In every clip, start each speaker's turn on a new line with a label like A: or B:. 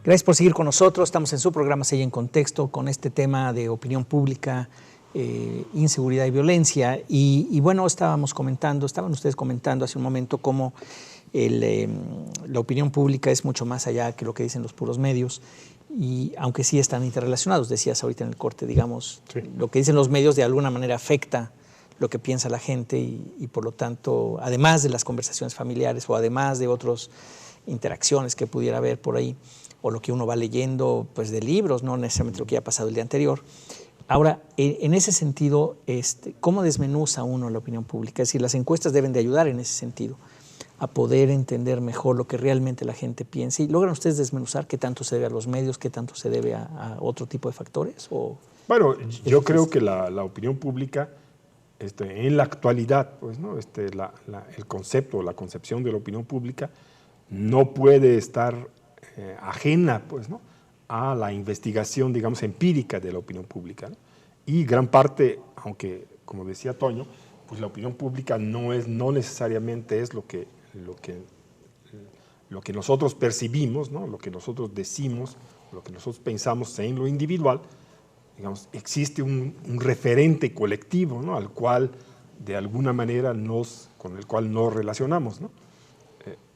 A: Gracias por seguir con nosotros. Estamos en su programa Sella en Contexto con este tema de opinión pública, inseguridad y violencia. Y bueno, estaban ustedes comentando hace un momento cómo la opinión pública es mucho más allá que lo que dicen los puros medios, y aunque sí están interrelacionados, decías ahorita en el corte, digamos, sí, lo que dicen los medios de alguna manera afecta lo que piensa la gente y por lo tanto, además de las conversaciones familiares o además de otras interacciones que pudiera haber por ahí, o lo que uno va leyendo pues de libros, no necesariamente lo que ya ha pasado el día anterior. Ahora, en ese sentido, ¿cómo desmenuza uno la opinión pública? Es decir, las encuestas deben de ayudar en ese sentido, a poder entender mejor lo que realmente la gente piensa. ¿Y logran ustedes desmenuzar qué tanto se debe a los medios, qué tanto se debe a otro tipo de factores?
B: Bueno, yo creo que la opinión pública, en la actualidad, pues, ¿no? El concepto, la concepción de la opinión pública no puede estar ajena, pues, ¿no?, a la investigación, digamos, empírica de la opinión pública, ¿no? Y gran parte, aunque, como decía Toño, pues la opinión pública no necesariamente es lo que nosotros percibimos, ¿no?, lo que nosotros decimos, lo que nosotros pensamos en lo individual. Digamos, existe un referente colectivo, ¿no?, al cual, de alguna manera, con el cual nos relacionamos, ¿no?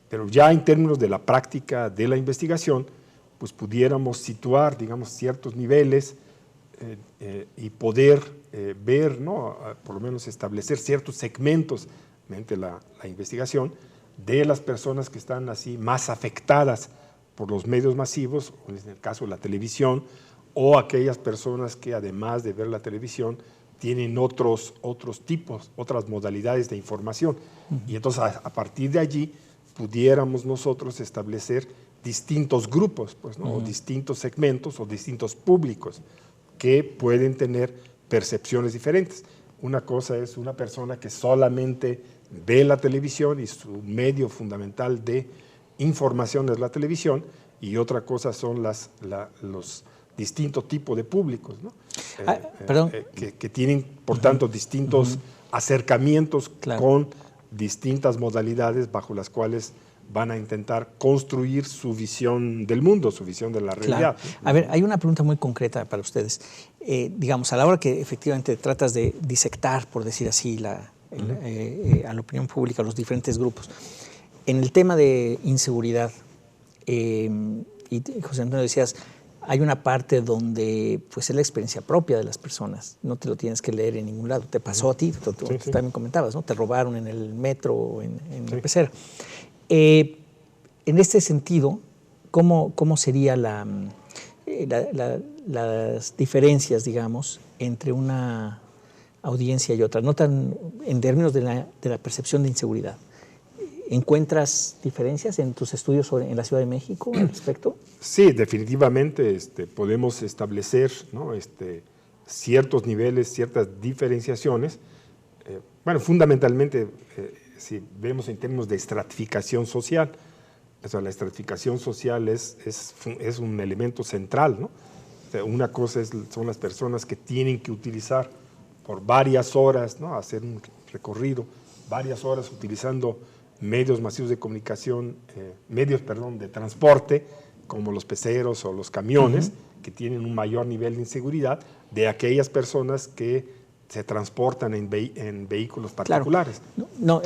B: Pero ya en términos de la práctica de la investigación, pues pudiéramos situar, digamos, ciertos niveles y poder ver, ¿no?, por lo menos establecer ciertos segmentos mediante la investigación de las personas que están así más afectadas por los medios masivos, en el caso de la televisión, o aquellas personas que además de ver la televisión tienen otros tipos, otras modalidades de información. Y entonces a partir de allí pudiéramos nosotros establecer distintos grupos, pues, ¿no?, o distintos segmentos o distintos públicos que pueden tener percepciones diferentes. Una cosa es una persona que solamente ve la televisión y su medio fundamental de información es la televisión, y otra cosa son los distintos tipos de públicos, ¿no? Que tienen, por tanto, distintos acercamientos, claro, con distintas modalidades bajo las cuales van a intentar construir su visión del mundo, su visión de la realidad.
A: Claro. A ver, hay una pregunta muy concreta para ustedes. Digamos, a la hora que efectivamente tratas de disectar, por decir así, a la opinión pública, a los diferentes grupos, en el tema de inseguridad, y José Antonio decías, hay una parte donde pues es la experiencia propia de las personas, no te lo tienes que leer en ningún lado, te pasó a ti, tú también comentabas, ¿no? Te robaron en el metro o en la pecera. En este sentido, ¿cómo sería las diferencias, digamos, entre una audiencia y otra? No tan en términos de la percepción de inseguridad. ¿Encuentras diferencias en tus estudios en la Ciudad de México al respecto?
B: Sí, definitivamente podemos establecer, ¿no?, ciertos niveles, ciertas diferenciaciones. Bueno, fundamentalmente, si vemos en términos de estratificación social, o sea, la estratificación social es un elemento central, ¿no? O sea, una cosa son las personas que tienen que utilizar por varias horas, ¿no?, hacer un recorrido, varias horas utilizando medios masivos de comunicación, de transporte, como los peceros o los camiones, que tienen un mayor nivel de inseguridad, de aquellas personas que se transportan en vehículos particulares.
A: Claro.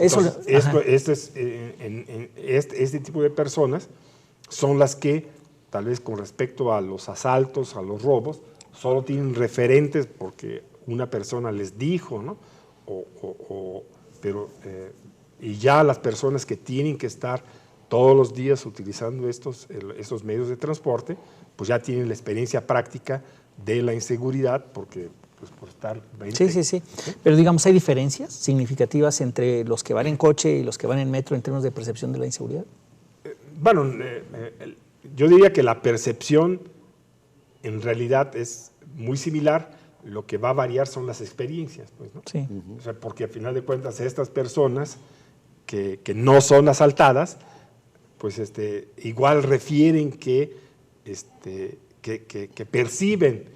B: Este tipo de personas son las que, tal vez con respecto a los asaltos, a los robos, solo tienen referentes porque una persona les dijo, ¿no? Y ya las personas que tienen que estar todos los días utilizando estos medios de transporte, pues ya tienen la experiencia práctica de la inseguridad, porque pues por estar 20.
A: Sí. Pero digamos, ¿hay diferencias significativas entre los que van en coche y los que van en metro en términos de percepción de la inseguridad?
B: Bueno, yo diría que la percepción en realidad es muy similar. Lo que va a variar son las experiencias, pues, ¿no?
A: Sí.
B: O sea, porque al final de cuentas estas personas que no son asaltadas, pues igual refieren que perciben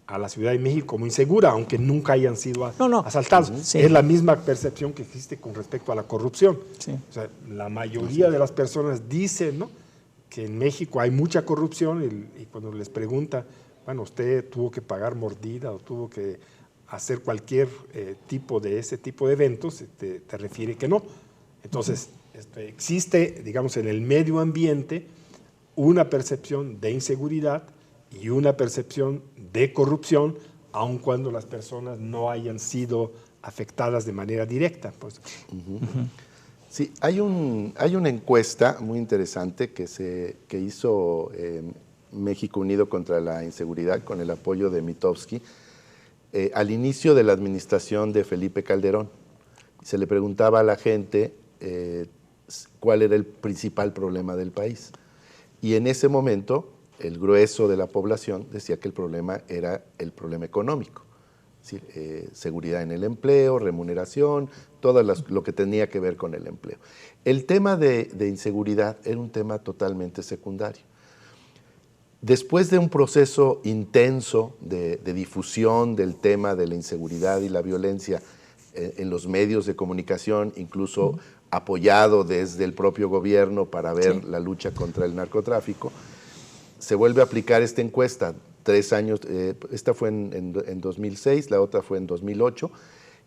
B: a la Ciudad de México como insegura, aunque nunca hayan sido asaltados.
A: Sí.
B: Es la misma percepción que existe con respecto a la corrupción.
A: Sí.
B: O sea, la mayoría de las personas dicen, ¿no?, que en México hay mucha corrupción y cuando les pregunta, bueno, usted tuvo que pagar mordida o tuvo que hacer cualquier tipo de ese tipo de eventos, te refiere que no. Entonces, existe, digamos, en el medio ambiente una percepción de inseguridad y una percepción de corrupción, aun cuando las personas no hayan sido afectadas de manera directa. Pues.
C: Sí, hay una encuesta muy interesante que hizo México Unido contra la Inseguridad con el apoyo de Mitofsky al inicio de la administración de Felipe Calderón. Se le preguntaba a la gente cuál era el principal problema del país. Y en ese momento, el grueso de la población decía que el problema era el problema económico. Es decir, seguridad en el empleo, remuneración, todo lo que tenía que ver con el empleo. El tema de inseguridad era un tema totalmente secundario. Después de un proceso intenso de difusión del tema de la inseguridad y la violencia en los medios de comunicación, incluso apoyado desde el propio gobierno para ver la lucha contra el narcotráfico, se vuelve a aplicar esta encuesta 3 años, esta fue en 2006, la otra fue en 2008,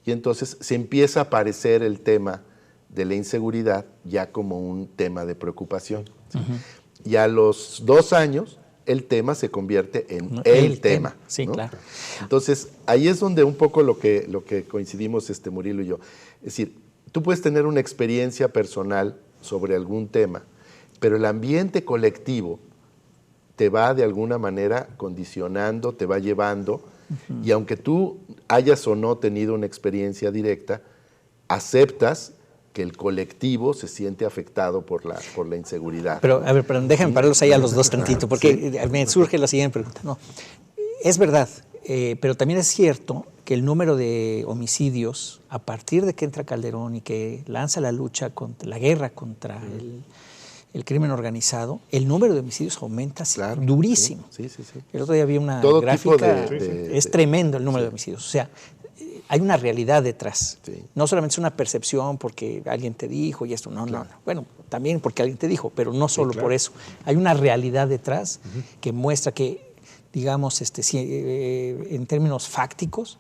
C: y entonces se empieza a aparecer el tema de la inseguridad ya como un tema de preocupación. ¿Sí? Y a los 2 años, el tema se convierte en el tema.
A: Sí,
C: ¿no?
A: Claro.
C: Entonces, ahí es donde un poco lo que coincidimos Murilo y yo. Es decir, tú puedes tener una experiencia personal sobre algún tema, pero el ambiente colectivo te va de alguna manera condicionando, te va llevando, y aunque tú hayas o no tenido una experiencia directa, aceptas que el colectivo se siente afectado por la inseguridad.
A: Pero, a ver, déjenme pararlos ahí a los dos tantito, porque me surge la siguiente pregunta. No, es verdad, pero también es cierto que el número de homicidios, a partir de que entra Calderón y que lanza la lucha, contra la guerra contra el crimen organizado, el número de homicidios aumenta durísimo.
C: Sí.
A: El otro día había una
C: Todo
A: gráfica,
C: tipo
A: es tremendo el número de homicidios. O sea, hay una realidad detrás.
C: Sí.
A: No solamente es una percepción porque alguien te dijo y esto, no. Bueno, también porque alguien te dijo, pero no solo por eso. Hay una realidad detrás que muestra que, digamos, en términos fácticos,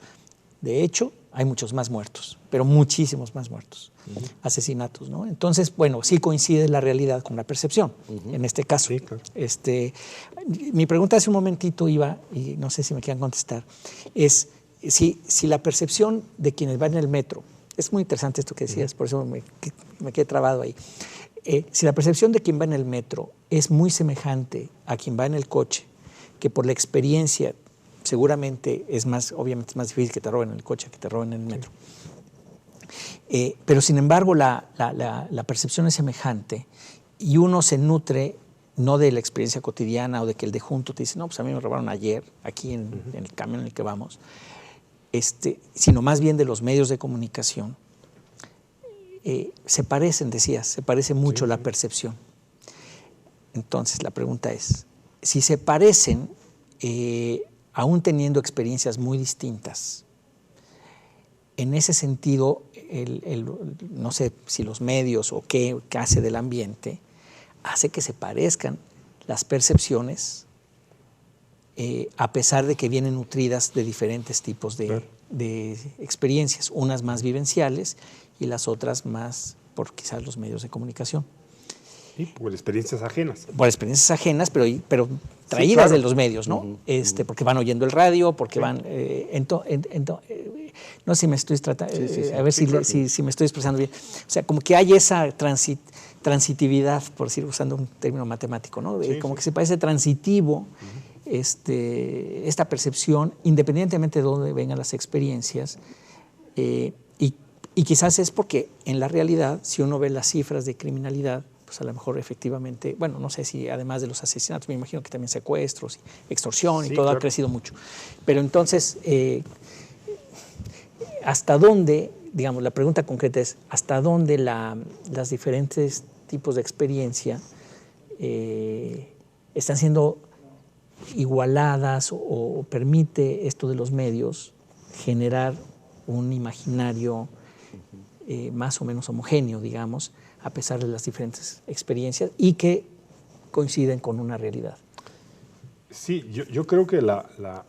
A: de hecho, hay muchos más muertos, pero muchísimos más muertos, asesinatos, ¿no? Entonces, bueno, sí coincide la realidad con la percepción, en este caso.
B: Sí, claro.
A: Mi pregunta hace un momentito iba, y no sé si me quieran contestar, es si la percepción de quienes van en el metro, es muy interesante esto que decías, por eso me quedé trabado ahí, si la percepción de quien va en el metro es muy semejante a quien va en el coche, que por la experiencia seguramente obviamente es más difícil que te roben en el coche que te roben en el metro. Pero sin embargo la percepción es semejante y uno se nutre no de la experiencia cotidiana o de que el de junto te dice, no, pues a mí me robaron ayer aquí en el camión en el que vamos, sino más bien de los medios de comunicación. Se parecen, decías, se parece mucho la percepción. Entonces la pregunta es, si se parecen, aún teniendo experiencias muy distintas, en ese sentido, no sé si los medios o qué hace del ambiente, hace que se parezcan las percepciones, a pesar de que vienen nutridas de diferentes tipos de experiencias, unas más vivenciales y las otras más por quizás los medios de comunicación.
B: Sí, por experiencias ajenas.
A: Por experiencias ajenas, pero traídas de los medios, ¿no? Porque van oyendo el radio, porque van... no sé si me estoy tratando... a ver si me estoy expresando bien. O sea, como que hay esa transitividad, por decir, usando un término matemático, ¿no? Como que se parece transitivo esta percepción, independientemente de dónde vengan las experiencias. Y quizás es porque en la realidad, si uno ve las cifras de criminalidad, pues a lo mejor efectivamente, bueno, no sé si además de los asesinatos, me imagino que también secuestros, extorsión y todo ha crecido mucho. Pero entonces, ¿hasta dónde, digamos, la pregunta concreta es, ¿hasta dónde las diferentes tipos de experiencia están siendo igualadas o permite esto de los medios generar un imaginario más o menos homogéneo, digamos, a pesar de las diferentes experiencias y que coinciden con una realidad.
B: Sí, yo creo que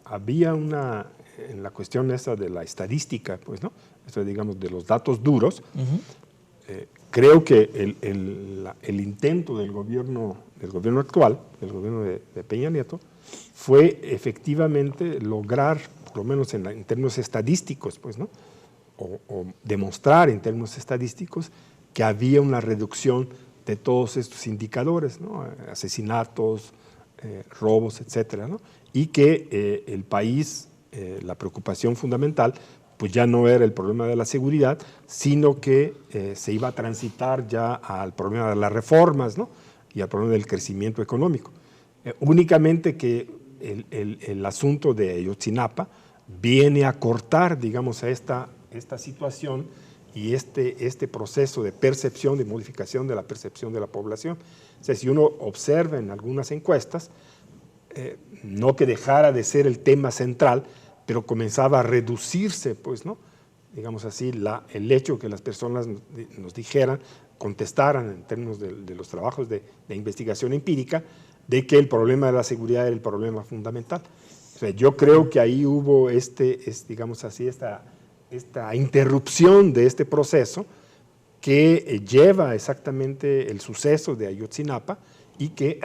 B: había en la cuestión esa de la estadística, pues, ¿no? Esto, digamos, de los datos duros. Creo que el intento del gobierno actual, del gobierno de Peña Nieto, fue efectivamente lograr, por lo menos en términos estadísticos, pues, ¿no? O demostrar en términos estadísticos que había una reducción de todos estos indicadores, ¿no? Asesinatos, robos, etcétera, ¿no? Y que el país, la preocupación fundamental, pues ya no era el problema de la seguridad, sino que se iba a transitar ya al problema de las reformas, ¿no? Y al problema del crecimiento económico. Únicamente que el asunto de Ayotzinapa viene a cortar, digamos, a esta situación y este proceso de percepción, de modificación de la percepción de la población. O sea, si uno observa en algunas encuestas, no que dejara de ser el tema central, pero comenzaba a reducirse, pues, ¿no? Digamos así, el hecho que las personas nos dijeran, contestaran en términos de los trabajos de investigación empírica, de que el problema de la seguridad era el problema fundamental. O sea, yo creo que ahí hubo digamos así, esta interrupción de este proceso que lleva exactamente el suceso de Ayotzinapa y que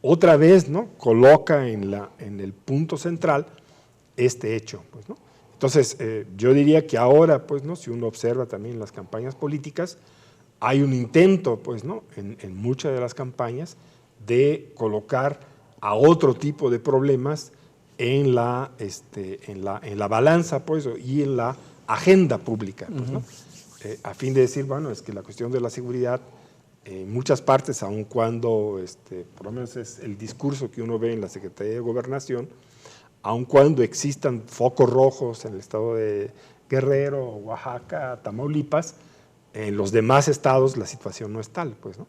B: otra vez, ¿no? Coloca en el punto central este hecho, pues, ¿no? Entonces, yo diría que ahora, pues, ¿no? Si uno observa también las campañas políticas, hay un intento, pues, ¿no? En muchas de las campañas de colocar a otro tipo de problemas en la balanza, pues, y en la agenda pública, pues, ¿no? A fin de decir, bueno, es que la cuestión de la seguridad en muchas partes, aun cuando, por lo menos es el discurso que uno ve en la Secretaría de Gobernación, aun cuando existan focos rojos en el estado de Guerrero, Oaxaca, Tamaulipas, en los demás estados la situación no es tal, pues, ¿no?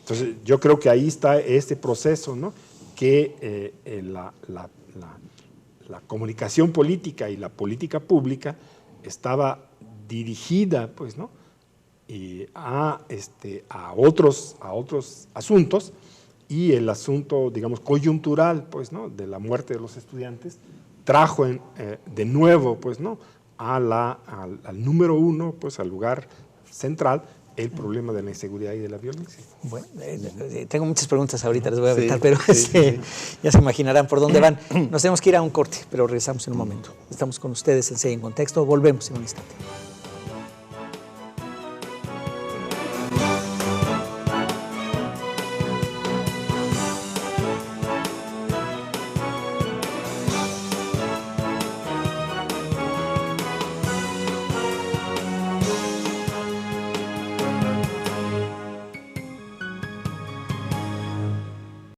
B: Entonces, yo creo que ahí está este proceso, ¿no? Que la comunicación política y la política pública estaba dirigida, pues, ¿no? A otros asuntos, y el asunto, digamos, coyuntural, pues, ¿no? De la muerte de los estudiantes trajo de nuevo, pues, ¿no? Al número uno, pues, al lugar central, el problema de la inseguridad y de la violencia.
A: Bueno, tengo muchas preguntas ahorita, les voy a aventar, pero
C: sí.
A: ya se imaginarán por dónde van. Nos tenemos que ir a un corte, pero regresamos en un momento. Estamos con ustedes en CEI en Contexto, volvemos en un instante.